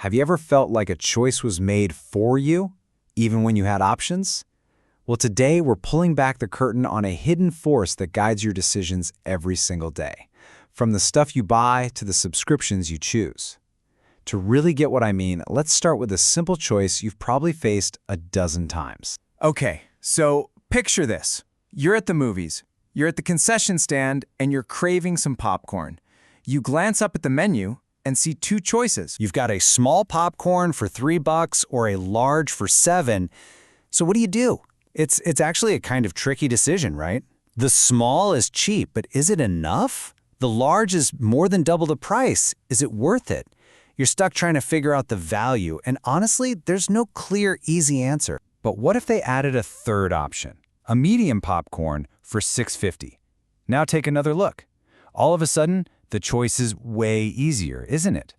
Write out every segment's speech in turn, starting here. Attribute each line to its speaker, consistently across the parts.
Speaker 1: Have you ever felt like a choice was made for you, even when you had options? Well, today we're pulling back the curtain on a hidden force that guides your decisions every single day, from the stuff you buy to the subscriptions you choose. To really get what I mean, let's start with a simple choice you've probably faced a dozen times.
Speaker 2: Okay, so picture this. You're at the movies, you're at the concession stand, and you're craving some popcorn. You glance up at the menu and see two choices.
Speaker 1: You've got a small popcorn for $3 or a large for $7. So what do? It's actually a kind of tricky decision, right? The small is cheap, but is it enough? The large is more than double the price. Is it worth it? You're stuck trying to figure out the value, and honestly, there's no clear, easy answer. But what if they added a third option? A medium popcorn for $6.50. Now take another look. All of a sudden, the choice is way easier, isn't it?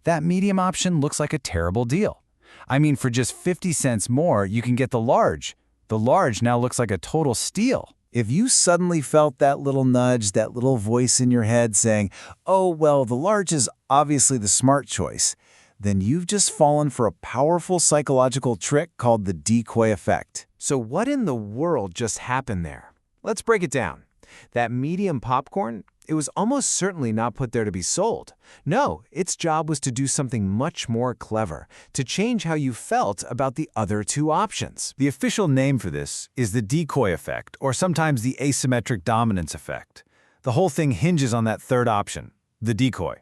Speaker 1: That medium option looks like a terrible deal. I mean, for just 50 cents more, you can get the large. The large now looks like a total steal.
Speaker 3: If you suddenly felt that little nudge, that little voice in your head saying, oh, well, the large is obviously the smart choice, then you've just fallen for a powerful psychological trick called the Decoy Effect.
Speaker 2: So what in the world just happened there? Let's break it down. That medium popcorn, it was almost certainly not put there to be sold. No, its job was to do something much more clever, to change how you felt about the other two options.
Speaker 1: The official name for this is the Decoy Effect, or sometimes the Asymmetric Dominance Effect. The whole thing hinges on that third option, the decoy.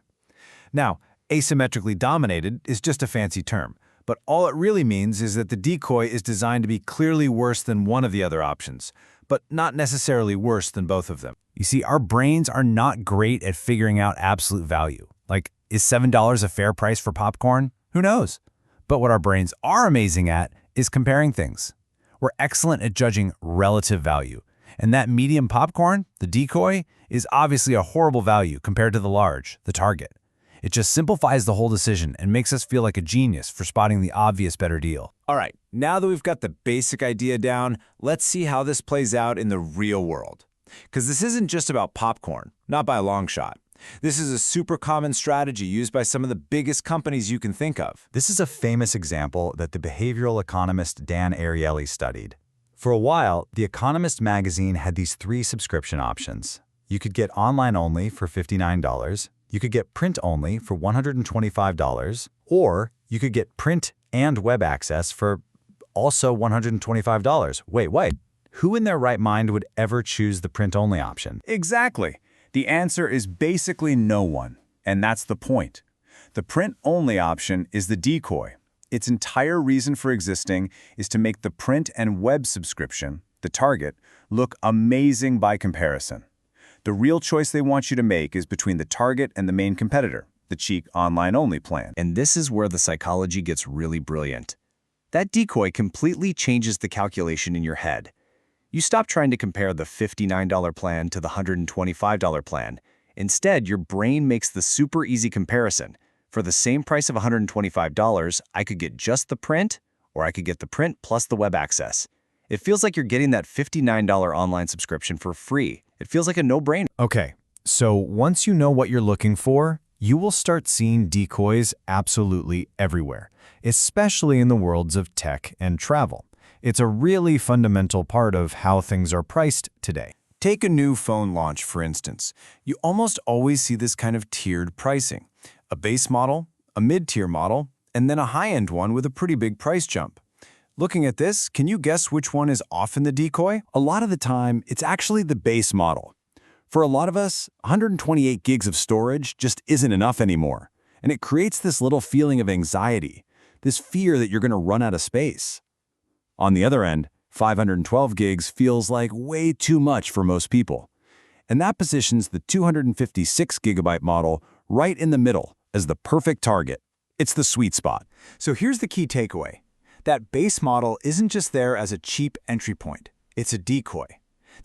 Speaker 1: Now, asymmetrically dominated is just a fancy term, but all it really means is that the decoy is designed to be clearly worse than one of the other options, but not necessarily worse than both of them. You see, our brains are not great at figuring out absolute value. Like, is $7 a fair price for popcorn? Who knows? But what our brains are amazing at is comparing things. We're excellent at judging relative value. And that medium popcorn, the decoy, is obviously a horrible value compared to the large, the target. It just simplifies the whole decision and makes us feel like a genius for spotting the obvious better deal.
Speaker 2: All right, now that we've got the basic idea down, let's see how this plays out in the real world. Because this isn't just about popcorn, not by a long shot. This is a super common strategy used by some of the biggest companies you can think of.
Speaker 1: This is a famous example that the behavioral economist Dan Ariely studied. For a while, The Economist magazine had these 3 subscription options. You could get online only for $59, you could get print only for $125, or you could get print and web access for also $125. Wait. Who in their right mind would ever choose the print-only option?
Speaker 3: Exactly. The answer is basically no one, and that's the point. The print-only option is the decoy. Its entire reason for existing is to make the print and web subscription, the target, look amazing by comparison. The real choice they want you to make is between the target and the main competitor, the cheap online-only plan.
Speaker 2: And this is where the psychology gets really brilliant. That decoy completely changes the calculation in your head. You stop trying to compare the $59 plan to the $125 plan. Instead, your brain makes the super easy comparison. For the same price of $125, I could get just the print, or I could get the print plus the web access. It feels like you're getting that $59 online subscription for free. It feels like a no-brainer.
Speaker 1: Okay, so once you know what you're looking for, you will start seeing decoys absolutely everywhere, especially in the worlds of tech and travel. It's a really fundamental part of how things are priced today.
Speaker 3: Take a new phone launch, for instance. You almost always see this kind of tiered pricing. A base model, a mid-tier model, and then a high-end one with a pretty big price jump. Looking at this, can you guess which one is often the decoy? A lot of the time, it's actually the base model. For a lot of us, 128 gigs of storage just isn't enough anymore, and it creates this little feeling of anxiety, this fear that you're going to run out of space. On the other end, 512 gigs feels like way too much for most people. And that positions the 256 gigabyte model right in the middle as the perfect target. It's the sweet spot.
Speaker 2: So here's the key takeaway. That base model isn't just there as a cheap entry point. It's a decoy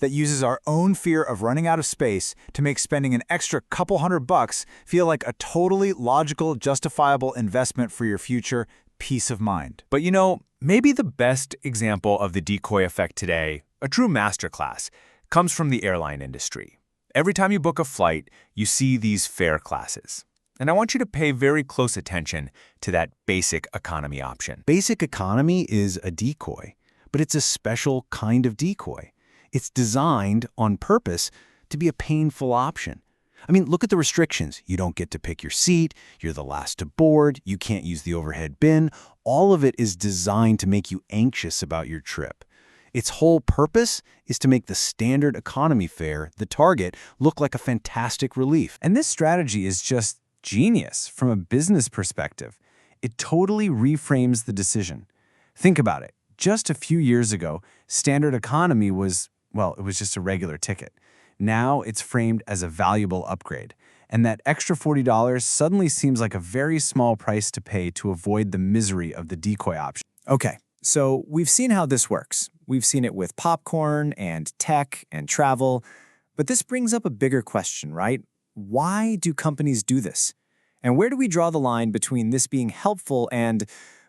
Speaker 2: that uses our own fear of running out of space to make spending an extra couple $100 feel like a totally logical, justifiable investment for your future peace of mind. But you know, maybe the best example of the decoy effect today, a true masterclass, comes from the airline industry. Every time you book a flight, you see these fare classes.
Speaker 3: And I want you to pay very close attention to that basic economy option.
Speaker 2: Basic economy is a decoy, but it's a special kind of decoy. It's designed on purpose to be a painful option. I mean, look at the restrictions. You don't get to pick your seat, you're the last to board, you can't use the overhead bin. All of it is designed to make you anxious about your trip. Its whole purpose is to make the standard economy fare, the target, look like a fantastic relief.
Speaker 3: And this strategy is just genius from a business perspective. It totally reframes the decision. Think about it. Just a few years ago, standard economy was, well, it was just a regular ticket. Now it's framed as a valuable upgrade. And that extra $40 suddenly seems like a very small price to pay to avoid the misery of the decoy option.
Speaker 4: Okay, so we've seen how this works. We've seen it with popcorn and tech and travel. But this brings up a bigger question, right? Why do companies do this? And where do we draw the line between this being helpful and,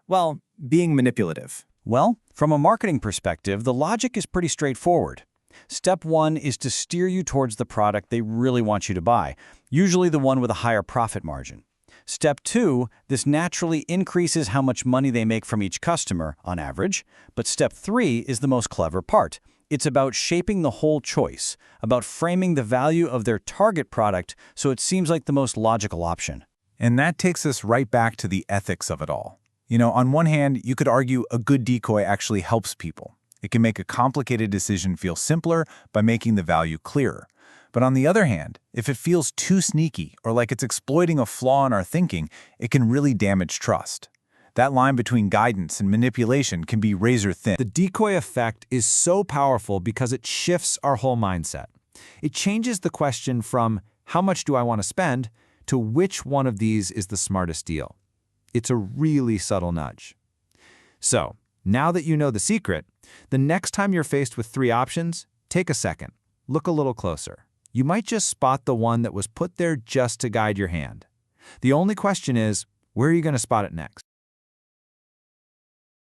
Speaker 4: well, being manipulative?
Speaker 5: Well, from a marketing perspective, the logic is pretty straightforward. Step 1 is to steer you towards the product they really want you to buy, usually the one with a higher profit margin. Step 2, this naturally increases how much money they make from each customer, on average. But Step 3 is the most clever part. It's about shaping the whole choice, about framing the value of their target product so it seems like the most logical option.
Speaker 3: And that takes us right back to the ethics of it all. You know, on one hand, you could argue a good decoy actually helps people. It can make a complicated decision feel simpler by making the value clearer. But on the other hand, if it feels too sneaky or like it's exploiting a flaw in our thinking, it can really damage trust. That line between guidance and manipulation can be razor thin.
Speaker 1: The decoy effect is so powerful because it shifts our whole mindset. It changes the question from how much do I want to spend to which one of these is the smartest deal. It's a really subtle nudge. So, now that you know the secret, the next time you're faced with 3 options, take a second, look a little closer. You might just spot the one that was put there just to guide your hand. The only question is, where are you going to spot it next?